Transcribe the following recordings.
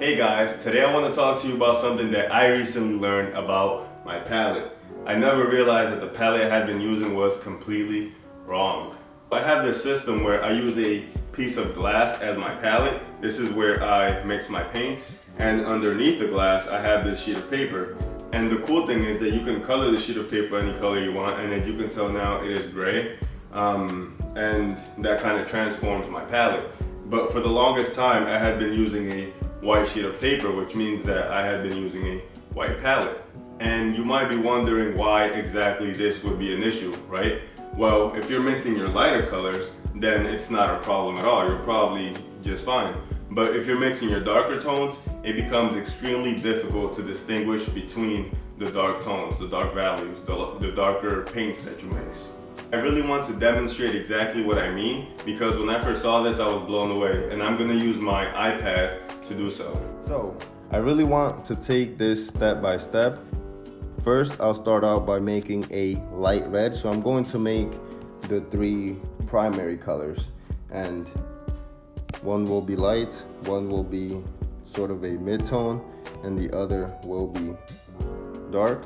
Hey guys, today I want to talk to you about something that I recently learned about my palette. I never realized that the palette I had been using was completely wrong. I have this system where I use a piece of glass as my palette. This is where I mix my paints, and underneath the glass I have this sheet of paper. And the cool thing is that you can color the sheet of paper any color you want, and as you can tell now it is gray, and that kind of transforms my palette. But for the longest time I had been using a white sheet of paper, which means that I had been using a white palette. And you might be wondering why exactly this would be an issue, right? Well, if you're mixing your lighter colors, then it's not a problem at all. You're probably just fine. But if you're mixing your darker tones, it becomes extremely difficult to distinguish between the dark tones, the dark values, the darker paints that you mix. I really want to demonstrate exactly what I mean, because when I first saw this I was blown away, and I'm gonna use my iPad to do so. So, I really want to take this step by step. First, I'll start out by making a light red. So I'm going to make the three primary colors, and one will be light, one will be sort of a mid-tone, and the other will be dark.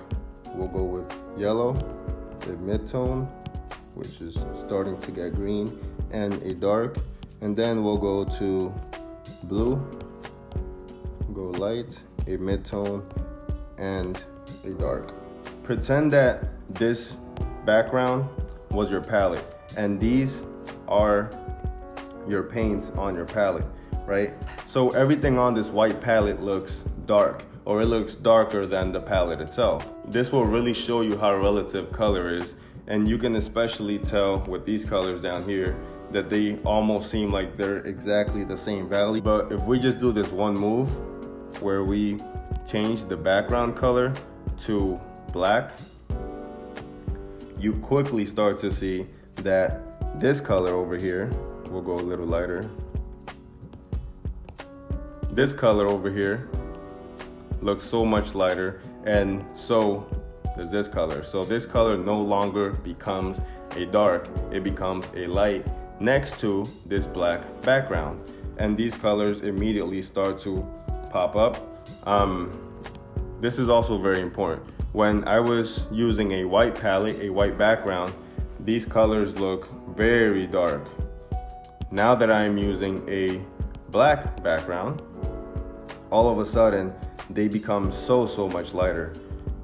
We'll go with yellow, the mid-tone, which is starting to get green, and a dark, and then we'll go to blue, go light, a mid-tone, and a dark. Pretend that this background was your palette, and these are your paints on your palette, right? So everything on this white palette looks dark, or it looks darker than the palette itself. This will really show you how relative color is, and you can especially tell with these colors down here that they almost seem like they're exactly the same value. But if we just do this one move where we change the background color to black, you quickly start to see that this color over here, we'll go a little lighter, this color over here looks so much lighter, and so does this color. So this color no longer becomes a dark, it becomes a light next to this black background, and these colors immediately start to pop up. This is also very important. When I was using a white palette, a white background, these colors look very dark. Now that I'm using a black background, all of a sudden they become so much lighter.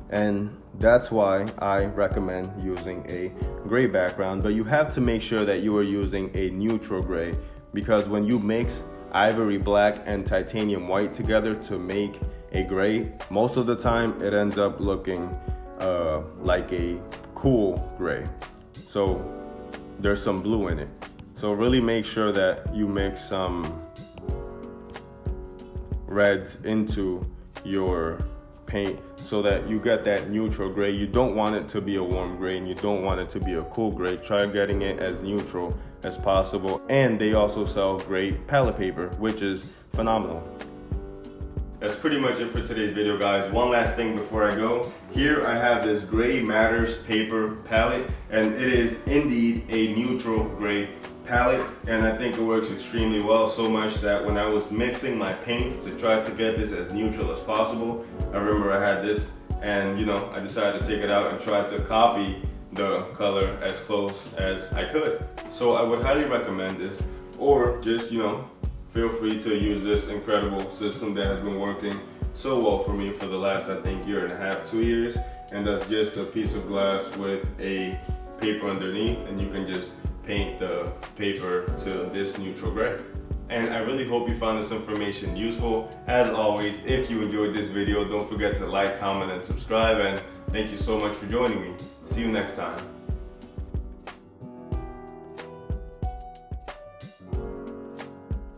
And that's why I recommend using a gray background, but you have to make sure that you are using a neutral gray, because when you mix ivory black and titanium white together to make a gray, most of the time it ends up looking like a cool gray. So there's some blue in it. So really make sure that you mix some reds into your paint so that you get that neutral gray. You don't want it to be a warm gray, and you don't want it to be a cool gray. Try getting it as neutral as possible. And they also sell great palette paper, which is phenomenal. That's pretty much it for today's video, guys. One last thing before I go. Here I have this Gray Matters paper palette, and it is indeed a neutral gray palette, and I think it works extremely well, so much that when I was mixing my paints to try to get this as neutral as possible, I remember I had this, and I decided to take it out and try to copy the color as close as I could. So I would highly recommend this, or just feel free to use this incredible system that has been working so well for me for the last, I think, year and a half, 2 years. And that's just a piece of glass with a paper underneath, and you can just paint the paper to this neutral gray. And I really hope you found this information useful. As always, if you enjoyed this video, don't forget to like, comment, and subscribe. And thank you so much for joining me. See you next time.